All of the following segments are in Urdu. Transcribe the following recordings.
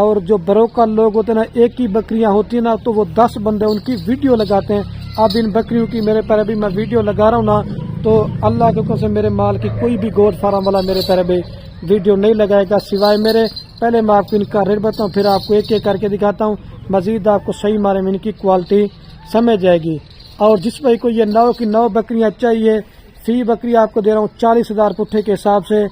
اور جو بروکر لوگ ہوتے ہیں نا، ایک ہی بکریاں ہوتی ہیں نا تو وہ 10 بندے ان کی ویڈیو لگاتے ہیں. اب ان بکریوں کی میرے پر ابھی میں ویڈیو لگا رہا ہوں نا، تو اللہ کے حکم سے میرے مال کی کوئی بھی گوشت فارم والا میرے پر ابھی ویڈیو نہیں لگائے گا سوائے میرے. پہلے میں آپ کو ان کا ریٹ بتاؤں، پھر آپ کو ایک ایک کر کے دکھاتا ہوں. مزید آپ کو صحیح معنی میں ان کی کوالٹی سمجھ جائے گی. اور جس بھائی کو یہ 9 کی 9 بکریاں چاہیے، فی بکری آپ کو دے رہا ہوں 40,000 پٹھے کے حساب سے.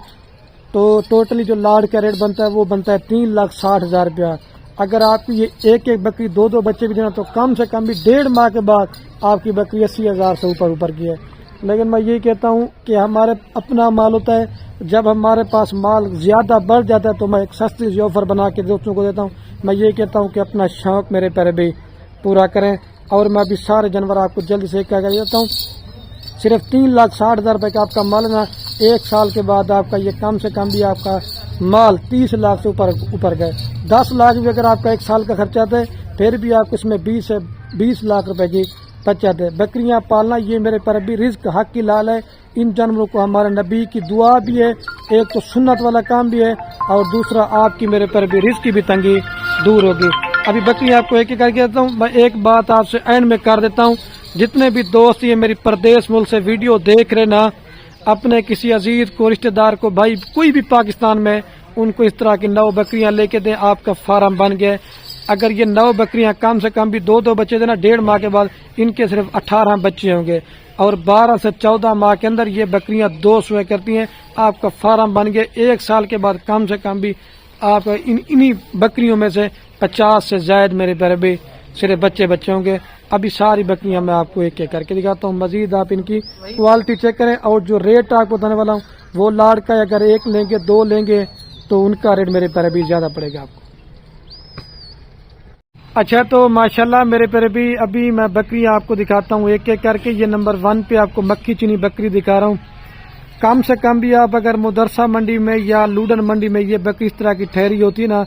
تو ٹوٹلی جو لاڈ کا ریٹ بنتا ہے وہ بنتا ہے 3,60,000 روپیہ. اگر آپ کی یہ ایک ایک بکری 2 بچے بھی دینا تو کم سے کم بھی 1.5 ماہ کے بعد آپ کی بکری 80,000 سے اوپر کی ہے. لیکن میں یہی کہتا ہوں کہ ہمارے اپنا مال ہوتا ہے، جب ہمارے پاس مال زیادہ بڑھ جاتا ہے تو میں ایک سستی سی آفر بنا کے دوستوں کو دیتا ہوں. میں یہ کہتا ہوں کہ اپنا شوق میرے پیرے بھی پورا کریں. اور میں بھی سارے جانور آپ کو جلدی سے کہہ دیتا ہوں، صرف 3,60,000 روپے کا آپ کا مال نا، 1 سال کے بعد آپ کا یہ کم سے کم بھی آپ کا مال 30 لاکھ سے اوپر گئے. 10 لاکھ بھی اگر آپ کا 1 سال کا خرچہ ہے پھر بھی آپ اس میں 20 لاکھ روپے کی بچت ہے. بکریاں پالنا یہ میرے پر بھی رزق حق کی لال ہے. ان جانوروں کو ہمارے نبی کی دعا بھی ہے، ایک تو سنت والا کام بھی ہے، اور دوسرا آپ کی میرے پر بھی رزق کی بھی تنگی دور ہوگی. ابھی بکریاں آپ کو ایک ایک کر کے دیتا ہوں. میں ایک بات آپ سے اینڈ میں کر دیتا ہوں، جتنے بھی دوست یہ میری پردیس ملک سے ویڈیو دیکھ رہے نا، اپنے کسی عزیز کو، رشتہ دار کو، بھائی کوئی بھی پاکستان میں، ان کو اس طرح کی 9 بکریاں لے کے دیں. آپ کا فارم بن گیا. اگر یہ 9 بکریاں کم سے کم بھی 2 بچے دینا، 1.5 ماہ کے بعد ان کے صرف 18 بچے ہوں گے، اور 12 سے 14 ماہ کے اندر یہ بکریاں 2 سوئیں کرتی ہیں. آپ کا فارم بن گیا. 1 سال کے بعد کم سے کم بھی آپ انہی بکریوں میں سے 50 سے زائد میرے پیارے بھی صرف بچے ہوں گے. ابھی ساری بکریاں میں آپ کو ایک ایک کر کے دکھاتا ہوں. مزید آپ ان کی کوالٹی چیک کریں. اور جو ریٹ آپ کو بتانے والا ہوں وہ لاڈ کا اگر 1 لیں گے 2 لیں گے تو ان کا ریٹ میرے پیارے بھی زیادہ پڑے گا آپ کو. اچھا تو ماشاءاللہ میرے پیارے بھی ابھی میں بکریاں آپ کو دکھاتا ہوں ایک ایک کر کے. یہ نمبر 1 پہ آپ کو مکھی چینی بکری دکھا رہا ہوں. کم سے کم بھی آپ اگر مدرسہ منڈی میں یا لوڈن منڈی میں یہ بکری اس طرح کی ٹھہری ہوتی ہے نا،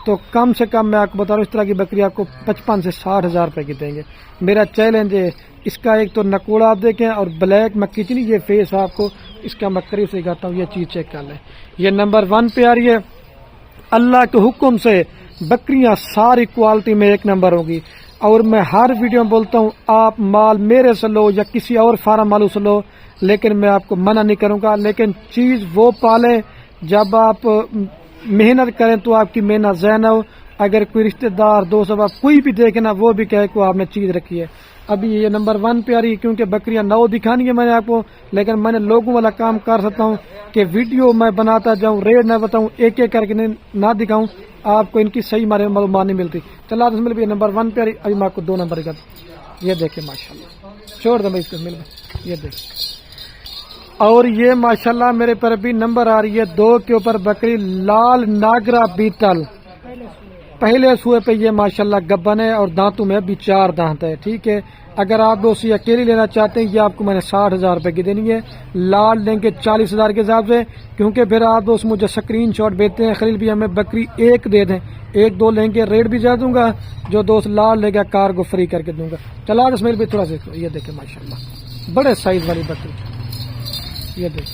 تو کم سے کم میں آپ کو بتا رہا ہوں اس طرح کی بکری آپ کو 55 سے 60,000 روپے کی دیں گے. میرا چیلنج ہے. اس کا ایک تو نکوڑا آپ دیکھیں، اور بلیک مکھی چینی یہ فیس آپ کو اس کا میں قریب سے دکھاتا ہوں. یہ چیز چیک کر لیں. یہ نمبر 1 پہ آ رہی ہے. اللہ کے حکم سے بکریاں ساری کوالٹی میں 1 نمبر ہوگی. اور میں ہر ویڈیو میں بولتا ہوں آپ مال میرے سے لو یا کسی اور فارم والوں سے لو، لیکن میں آپ کو منع نہیں کروں گا. لیکن چیز وہ پالیں جب آپ محنت کریں تو آپ کی محنت ضائع نہ ہو. اگر کوئی رشتہ دار دوست اب کوئی بھی دیکھے نا، وہ بھی کہے کہ آپ نے چیز رکھی ہے. ابھی یہ نمبر 1 پہ آ رہی ہے کیونکہ بکریاں 9 دکھانی ہے میں نے آپ کو، لیکن میں نے لوگوں والا کام کر سکتا ہوں کہ ویڈیو میں بناتا جاؤں، ریٹ نہ بتاؤں، ایک ایک کر کے نہ دکھاؤں، آپ کو ان کی صحیح معلومات نہیں ملتی. چلا تو مل بھی نمبر 1 پہ آ رہی. ابھی میں آپ کو 2 نمبر دکھاتا ہوں. یہ دیکھیں ماشاءاللہ، چھوڑ دیں اس کو مل میں. یہ دیکھیں. اور یہ ماشاءاللہ میرے پر بھی نمبر آ رہی ہے 2 کے اوپر بکری لال ناگرا بیٹل. پہلے سوئے پہ یہ ماشاءاللہ گبن ہے اور دانتوں میں بھی 4 دانت ہے. ٹھیک ہے. اگر آپ اسے اکیلی لینا چاہتے ہیں یہ آپ کو میں نے 60,000 روپے کی دینی ہے. لال لیں گے 40,000 کے حساب سے، کیونکہ پھر آپ دوست مجھے اسکرین شاٹ بھیجتے ہیں خلیل بھی ہمیں بکری 1 دے دیں. 1-2 لیں گے ریٹ بھی زیادہ دوں گا. جو دوست لال لے گا کار کو فری کر کے دوں گا. چلا اس میل بھی تھوڑا سا یہ دیکھیں ماشاءاللہ بڑے سائز والی بکری. یہ دیکھ.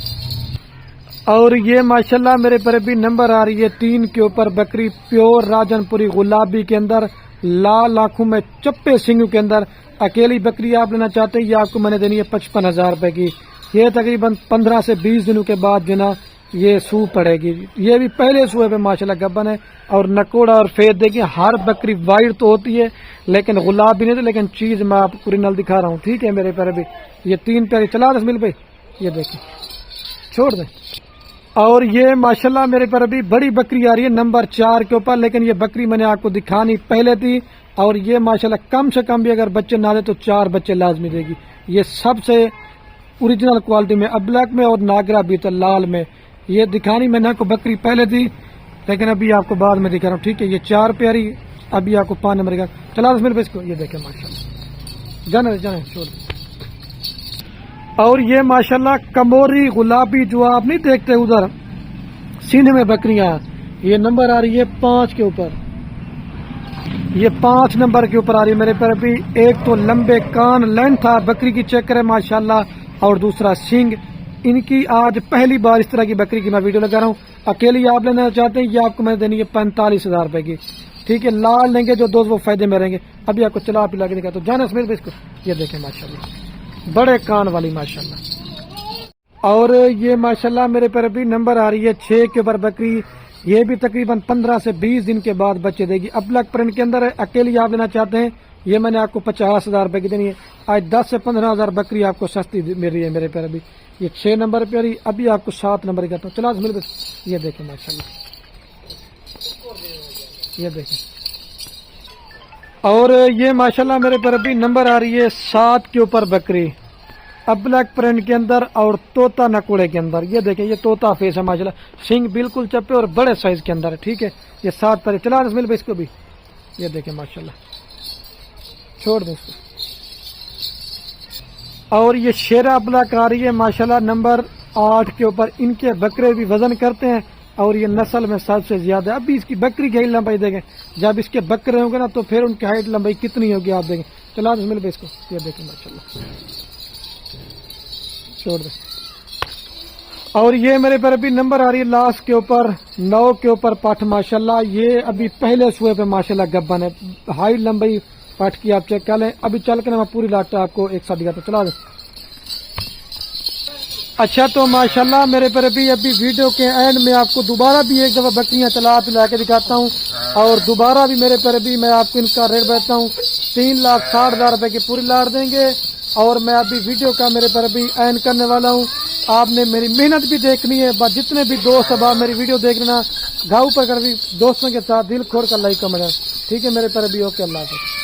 اور یہ ماشاءاللہ میرے پر بھی نمبر آ رہی ہے 3 کے اوپر بکری پیور راجن پوری گلابی کے اندر، لال آنکھوں میں چپے سنگوں کے اندر. اکیلی بکری آپ لینا چاہتے ہیں یہ آپ کو میں نے دینی ہے 55,000 روپے کی. یہ تقریباً 15 سے 20 دنوں کے بعد جو نا یہ سو پڑے گی. یہ بھی پہلے سوئے پہ ماشاءاللہ گبن ہے. اور نکوڑا اور فیت دیکھیں. ہر بکری وائٹ تو ہوتی ہے لیکن گلابی نہیں تھی، لیکن چیز میں آپ کو اوریجنل دکھا رہا ہوں. ٹھیک ہے میرے پیارے بھی. یہ 3 پیاری چلا 10 مل پہ. یہ دیکھیں چھوڑ دیں. اور یہ ماشاءاللہ میرے پر ابھی بڑی بکری آ رہی ہے نمبر 4 کے اوپر، لیکن یہ بکری میں نے آپ کو دکھانی پہلے تھی. اور یہ ماشاءاللہ کم سے کم بھی اگر بچے نہ دے تو 4 بچے لازمی دے گی. یہ سب سے اوریجنل کوالٹی میں ابلک میں اور ناگرا بیٹل لال میں. یہ دکھانی میں نے آپ کو بکری پہلے تھی لیکن ابھی آپ کو بعد میں دکھا رہا ہوں. ٹھیک ہے. یہ 4 پیاری ابھی آپ کو 5 نمبر کا. چلا 10 منٹ پہ اس کو. یہ دیکھیں ماشاءاللہ جانے چھوڑ. اور یہ ماشاءاللہ کموری گلابی جو آپ نہیں دیکھتے ادھر سینے میں بکریاں، یہ نمبر آ رہی ہے 5 کے اوپر. یہ 5 نمبر کے اوپر آ رہی ہے میرے پر بھی. ایک تو لمبے کان لینتھ تھا بکری کی چیک کرے ماشاءاللہ، اور دوسرا سینگ ان کی آج پہلی بار اس طرح کی بکری کی میں ویڈیو لگا رہا ہوں. اکیلی آپ لینا چاہتے ہیں یہ آپ کو میں دینی ہے 45,000 روپے کی. ٹھیک ہے, لال لیں گے جو دوست وہ فائدے میں رہیں گے. ابھی آپ کو چلا پلا کے دکھا تو جانا سمیت بھائی اس کو. یہ دیکھیں ماشاءاللہ بڑے کان والی ماشاءاللہ. اور یہ ماشاءاللہ میرے پر بھی نمبر آ رہی ہے 6 کے اوپر بکری. یہ بھی تقریباً 15 سے 20 دن کے بعد بچے دے گی. ابلک پرنٹ کے اندر ہے. اکیلی آپ لینا چاہتے ہیں یہ میں نے آپ کو 50,000 روپے کی دینی ہے. آج 10 سے 15,000 بکری آپ کو سستی مل رہی ہے میرے پر. ابھی یہ 6 نمبر پہ رہی. ابھی آپ کو 7 نمبر کرتا ہوں. چلا مل. یہ دیکھیں ماشاءاللہ, یہ دیکھیں. اور یہ ماشاءاللہ میرے پر ابھی نمبر آ رہی ہے 7 کے اوپر بکری, ابلک پرنٹ کے اندر اور طوطا نکوڑے کے اندر. یہ دیکھیں یہ طوطا فیس ہے ماشاءاللہ, سنگ بالکل چپے اور بڑے سائز کے اندر ہے. ٹھیک ہے, یہ 7 پر. چلا مل بھائی اس کو بھی. یہ دیکھیں ماشاءاللہ, چھوڑ دیں اس کو. اور یہ شیرا ابلک آ رہی ہے ماشاءاللہ نمبر 8 کے اوپر. ان کے بکرے بھی وزن کرتے ہیں اور یہ نسل میں سب سے زیادہ. ابھی اس کی بکری کی لمبائی دیکھیں, جب اس کے بکرے ہوں گے نا تو پھر ان کی ہائٹ لمبائی کتنی ہوگی آپ دیکھیں. چلا مل بھائی اس کو. یہ دیکھیں ماشاءاللہ, چھوڑ دیں. اور یہ میرے پر ابھی نمبر آ رہی ہے لاسٹ کے اوپر 9 کے اوپر پٹھ ماشاءاللہ. یہ ابھی پہلے سوئے پہ ماشاءاللہ گبن ہے. ہائٹ لمبائی پٹھ کی آپ چیک کر لیں. ابھی چل کر میں پوری لاٹ آپ کو ایک ساتھ دکھاتا. چلا دیں. اچھا تو ماشاءاللہ میرے پر ابھی ویڈیو کے اینڈ میں آپ کو دوبارہ بھی ایک دفعہ بکریاں چلا کے دکھاتا ہوں. اور دوبارہ بھی میرے پر ابھی میں آپ کو ان کا ریٹ بتاتا ہوں. 3,60,000 روپے کی پوری لاٹ دیں گے. اور میں ابھی ویڈیو کا میرے پر ابھی اینڈ کرنے والا ہوں. آپ نے میری محنت بھی دیکھنی ہے. بس جتنے بھی دوست اب آپ میری ویڈیو دیکھ لینا, گاؤں پر کر بھی دوستوں کے ساتھ دل کھول کر لائک کمنٹ. ٹھیک ہے میرے پر ابھی. اوکے, اللہ حافظ.